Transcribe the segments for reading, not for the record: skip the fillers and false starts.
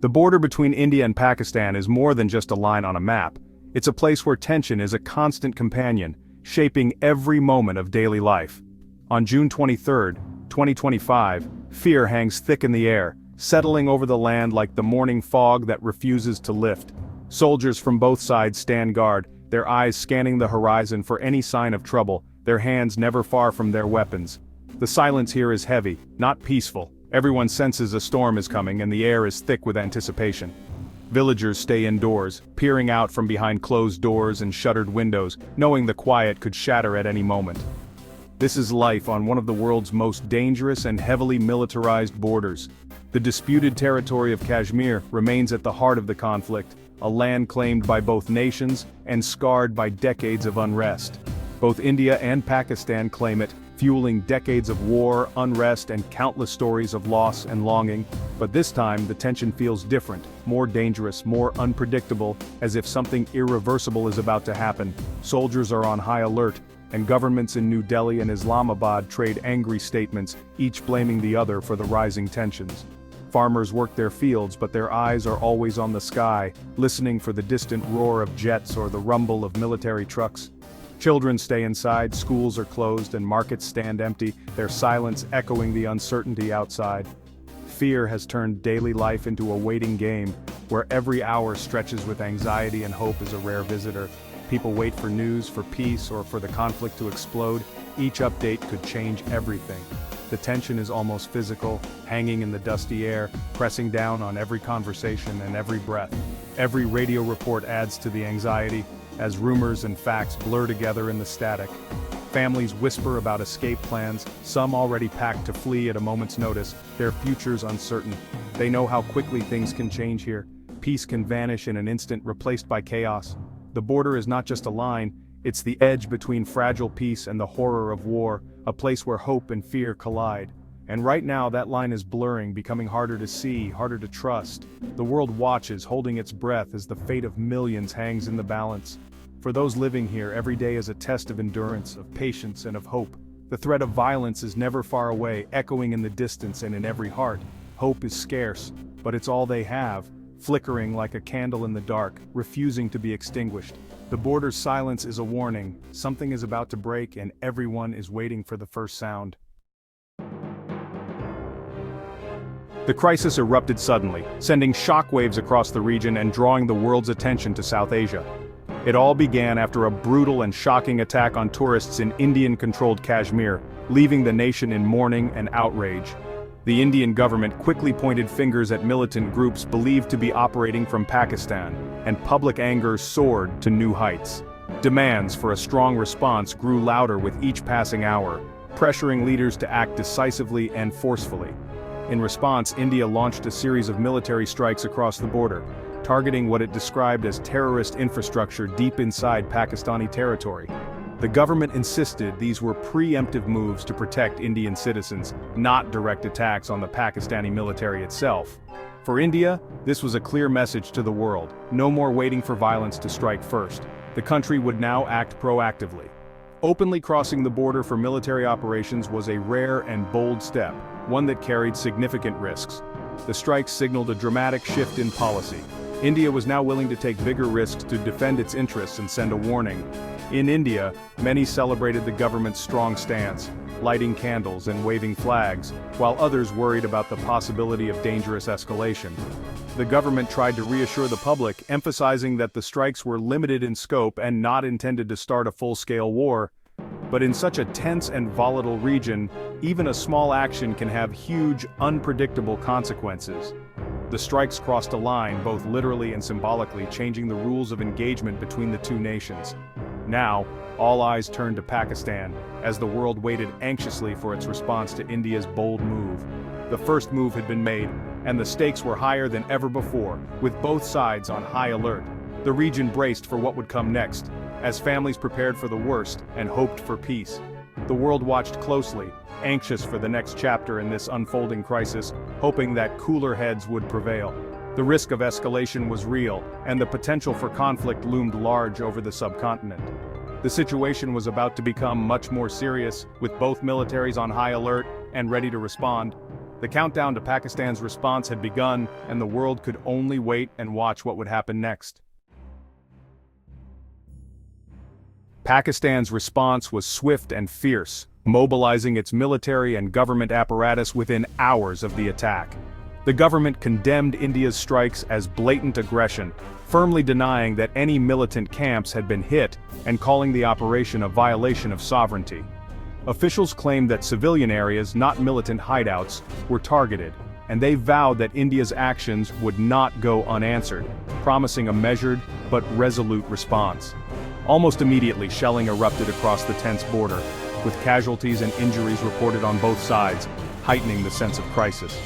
The border between India and Pakistan is more than just a line on a map. It's a place where tension is a constant companion, shaping every moment of daily life. On June 23, 2025, fear hangs thick in the air, settling over the land like the morning fog that refuses to lift. Soldiers from both sides stand guard, their eyes scanning the horizon for any sign of trouble, their hands never far from their weapons. The silence here is heavy, not peaceful. Everyone senses a storm is coming and the air is thick with anticipation. Villagers stay indoors, peering out from behind closed doors and shuttered windows, knowing the quiet could shatter at any moment. This is life on one of the world's most dangerous and heavily militarized borders. The disputed territory of Kashmir remains at the heart of the conflict, a land claimed by both nations and scarred by decades of unrest. Both India and Pakistan claim it, fueling decades of war, unrest, and countless stories of loss and longing. But this time, the tension feels different, more dangerous, more unpredictable, as if something irreversible is about to happen. Soldiers are on high alert, and governments in New Delhi and Islamabad trade angry statements, each blaming the other for the rising tensions. Farmers work their fields, but their eyes are always on the sky, listening for the distant roar of jets or the rumble of military trucks. Children stay inside, schools are closed, and markets stand empty, their silence echoing the uncertainty outside. Fear has turned daily life into a waiting game, where every hour stretches with anxiety and hope as a rare visitor. People wait for news, for peace, or for the conflict to explode. Each update could change everything. The tension is almost physical, hanging in the dusty air, pressing down on every conversation and every breath. Every radio report adds to the anxiety, as rumors and facts blur together in the static. Families whisper about escape plans, some already packed to flee at a moment's notice, their futures uncertain. They know how quickly things can change here. Peace can vanish in an instant, replaced by chaos. The border is not just a line, it's the edge between fragile peace and the horror of war, a place where hope and fear collide. And right now that line is blurring, becoming harder to see, harder to trust. The world watches, holding its breath as the fate of millions hangs in the balance. For those living here, every day is a test of endurance, of patience, and of hope. The threat of violence is never far away, echoing in the distance and in every heart. Hope is scarce, but it's all they have, flickering like a candle in the dark, refusing to be extinguished. The border's silence is a warning, something is about to break and everyone is waiting for the first sound. The crisis erupted suddenly, sending shockwaves across the region and drawing the world's attention to South Asia. It all began after a brutal and shocking attack on tourists in Indian-controlled Kashmir, leaving the nation in mourning and outrage. The Indian government quickly pointed fingers at militant groups believed to be operating from Pakistan, and public anger soared to new heights. Demands for a strong response grew louder with each passing hour, pressuring leaders to act decisively and forcefully. In response, India launched a series of military strikes across the border, targeting what it described as terrorist infrastructure deep inside Pakistani territory. The government insisted these were preemptive moves to protect Indian citizens, not direct attacks on the Pakistani military itself. For India, this was a clear message to the world: no more waiting for violence to strike first. The country would now act proactively. Openly crossing the border for military operations was a rare and bold step, one that carried significant risks. The strikes signaled a dramatic shift in policy. India was now willing to take bigger risks to defend its interests and send a warning. In India, many celebrated the government's strong stance, lighting candles and waving flags, while others worried about the possibility of dangerous escalation. The government tried to reassure the public, emphasizing that the strikes were limited in scope and not intended to start a full-scale war. But in such a tense and volatile region, even a small action can have huge, unpredictable consequences. The strikes crossed a line, both literally and symbolically, changing the rules of engagement between the two nations. Now, all eyes turned to Pakistan, as the world waited anxiously for its response to India's bold move. The first move had been made, and the stakes were higher than ever before, with both sides on high alert. The region braced for what would come next, as families prepared for the worst and hoped for peace. The world watched closely, anxious for the next chapter in this unfolding crisis, hoping that cooler heads would prevail. The risk of escalation was real, and the potential for conflict loomed large over the subcontinent. The situation was about to become much more serious, with both militaries on high alert and ready to respond. The countdown to Pakistan's response had begun, and the world could only wait and watch what would happen next. Pakistan's response was swift and fierce, mobilizing its military and government apparatus within hours of the attack. The government condemned India's strikes as blatant aggression, firmly denying that any militant camps had been hit and calling the operation a violation of sovereignty. Officials claimed that civilian areas, not militant hideouts, were targeted, and they vowed that India's actions would not go unanswered, promising a measured but resolute response. Almost immediately, shelling erupted across the tense border, with casualties and injuries reported on both sides, heightening the sense of crisis.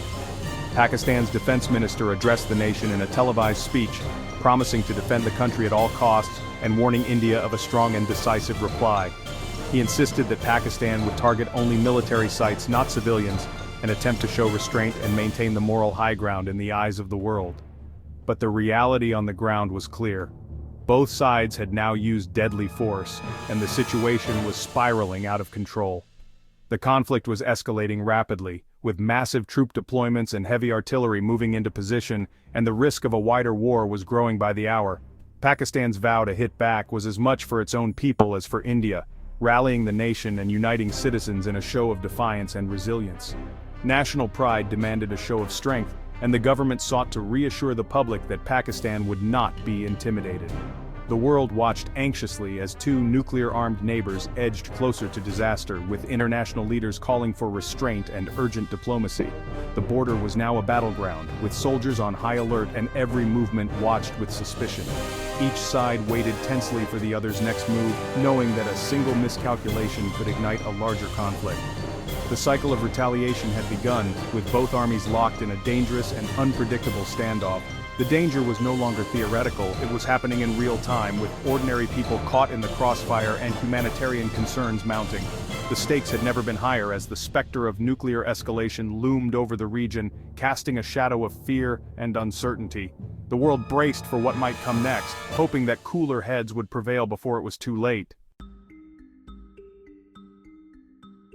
Pakistan's defense minister addressed the nation in a televised speech, promising to defend the country at all costs and warning India of a strong and decisive reply. He insisted that Pakistan would target only military sites, not civilians, an attempt to show restraint and maintain the moral high ground in the eyes of the world. But the reality on the ground was clear. Both sides had now used deadly force, and the situation was spiraling out of control. The conflict was escalating rapidly, with massive troop deployments and heavy artillery moving into position, and the risk of a wider war was growing by the hour. Pakistan's vow to hit back was as much for its own people as for India, rallying the nation and uniting citizens in a show of defiance and resilience. National pride demanded a show of strength, and the government sought to reassure the public that Pakistan would not be intimidated. The world watched anxiously as two nuclear-armed neighbors edged closer to disaster, with international leaders calling for restraint and urgent diplomacy. The border was now a battleground, with soldiers on high alert and every movement watched with suspicion. Each side waited tensely for the other's next move, knowing that a single miscalculation could ignite a larger conflict. The cycle of retaliation had begun, with both armies locked in a dangerous and unpredictable standoff. The danger was no longer theoretical, it was happening in real time, with ordinary people caught in the crossfire and humanitarian concerns mounting. The stakes had never been higher as the specter of nuclear escalation loomed over the region, casting a shadow of fear and uncertainty. The world braced for what might come next, hoping that cooler heads would prevail before it was too late.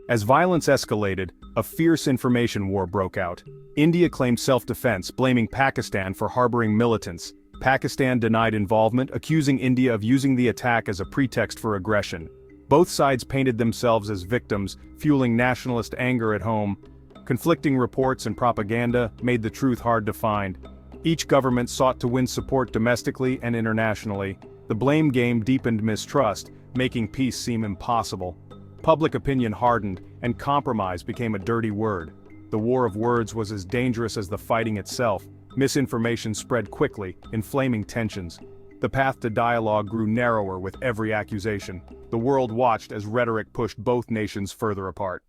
As violence escalated, a fierce information war broke out. India claimed self-defense, blaming Pakistan for harboring militants. Pakistan denied involvement, accusing India of using the attack as a pretext for aggression. Both sides painted themselves as victims, fueling nationalist anger at home. Conflicting reports and propaganda made the truth hard to find. Each government sought to win support domestically and internationally. The blame game deepened mistrust, making peace seem impossible. Public opinion hardened, and compromise became a dirty word. The war of words was as dangerous as the fighting itself. Misinformation spread quickly, inflaming tensions. The path to dialogue grew narrower with every accusation. The world watched as rhetoric pushed both nations further apart.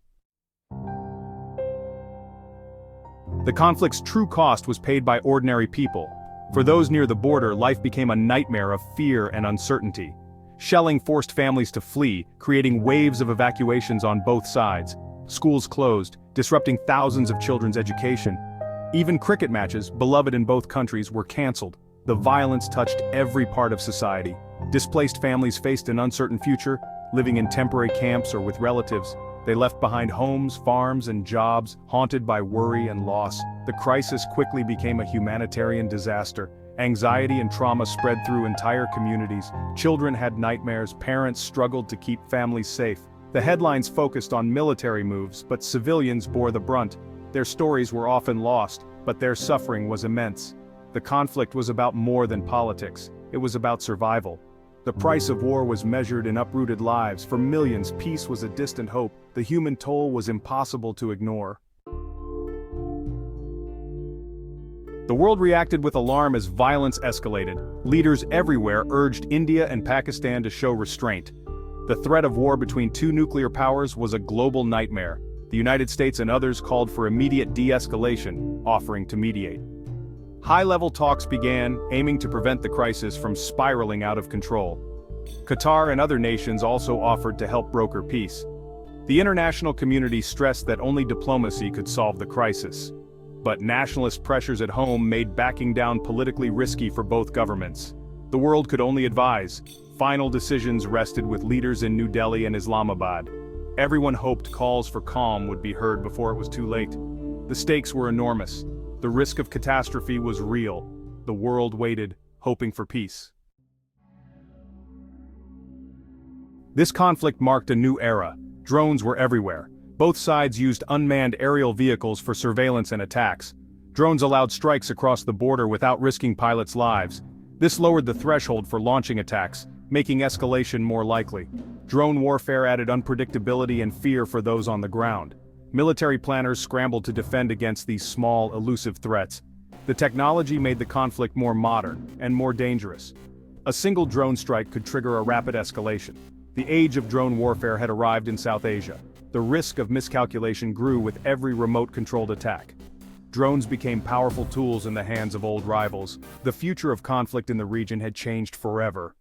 The conflict's true cost was paid by ordinary people. For those near the border, life became a nightmare of fear and uncertainty. Shelling forced families to flee, creating waves of evacuations on both sides. Schools closed, disrupting thousands of children's education. Even cricket matches, beloved in both countries, were cancelled. The violence touched every part of society. Displaced families faced an uncertain future, living in temporary camps or with relatives. They left behind homes, farms, and jobs, haunted by worry and loss. The crisis quickly became a humanitarian disaster. Anxiety and trauma spread through entire communities. Children had nightmares, parents struggled to keep families safe. The headlines focused on military moves, but civilians bore the brunt. Their stories were often lost, but their suffering was immense. The conflict was about more than politics. It was about survival. The price of war was measured in uprooted lives. For millions, peace was a distant hope. The human toll was impossible to ignore. The world reacted with alarm as violence escalated. Leaders everywhere urged India and Pakistan to show restraint. The threat of war between two nuclear powers was a global nightmare. The United States and others called for immediate de-escalation, offering to mediate. High-level talks began, aiming to prevent the crisis from spiraling out of control. Qatar and other nations also offered to help broker peace. The international community stressed that only diplomacy could solve the crisis. But nationalist pressures at home made backing down politically risky for both governments. The world could only advise. Final decisions rested with leaders in New Delhi and Islamabad. Everyone hoped calls for calm would be heard before it was too late. The stakes were enormous. The risk of catastrophe was real. The world waited, hoping for peace. This conflict marked a new era. Drones were everywhere. Both sides used unmanned aerial vehicles for surveillance and attacks. Drones allowed strikes across the border without risking pilots' lives. This lowered the threshold for launching attacks, making escalation more likely. Drone warfare added unpredictability and fear for those on the ground. Military planners scrambled to defend against these small, elusive threats. The technology made the conflict more modern and more dangerous. A single drone strike could trigger a rapid escalation. The age of drone warfare had arrived in South Asia. The risk of miscalculation grew with every remote-controlled attack. Drones became powerful tools in the hands of old rivals. The future of conflict in the region had changed forever.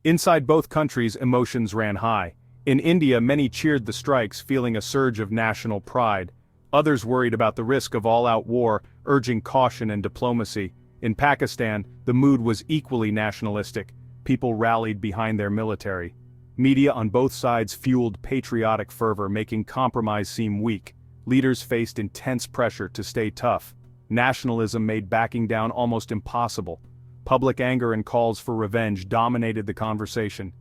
Inside both countries, emotions ran high. In India, many cheered the strikes, feeling a surge of national pride. Others worried about the risk of all-out war, urging caution and diplomacy. In Pakistan, the mood was equally nationalistic. People rallied behind their military. Media on both sides fueled patriotic fervor, making compromise seem weak. Leaders faced intense pressure to stay tough. Nationalism made backing down almost impossible. Public anger and calls for revenge dominated the conversation.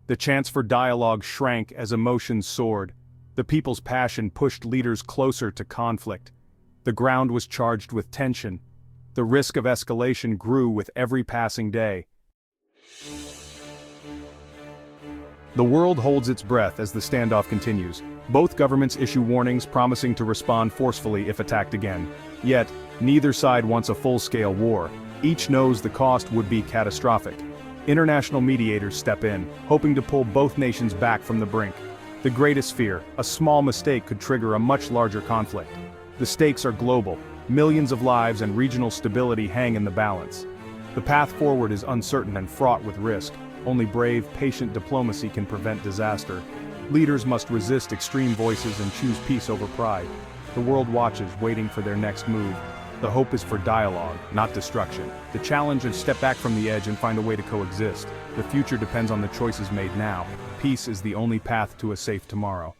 The chance for dialogue shrank as emotions soared. The people's passion pushed leaders closer to conflict. The ground was charged with tension. The risk of escalation grew with every passing day. The world holds its breath as the standoff continues. Both governments issue warnings promising to respond forcefully if attacked again. Yet, neither side wants a full-scale war. Each knows the cost would be catastrophic. International mediators step in, hoping to pull both nations back from the brink. The greatest fear: a small mistake could trigger a much larger conflict. The stakes are global. Millions of lives and regional stability hang in the balance. The path forward is uncertain and fraught with risk. Only brave, patient diplomacy can prevent disaster. Leaders must resist extreme voices and choose peace over pride. The world watches, waiting for their next move. The hope is for dialogue, not destruction. The challenge is step back from the edge and find a way to coexist. The future depends on the choices made now. Peace is the only path to a safe tomorrow.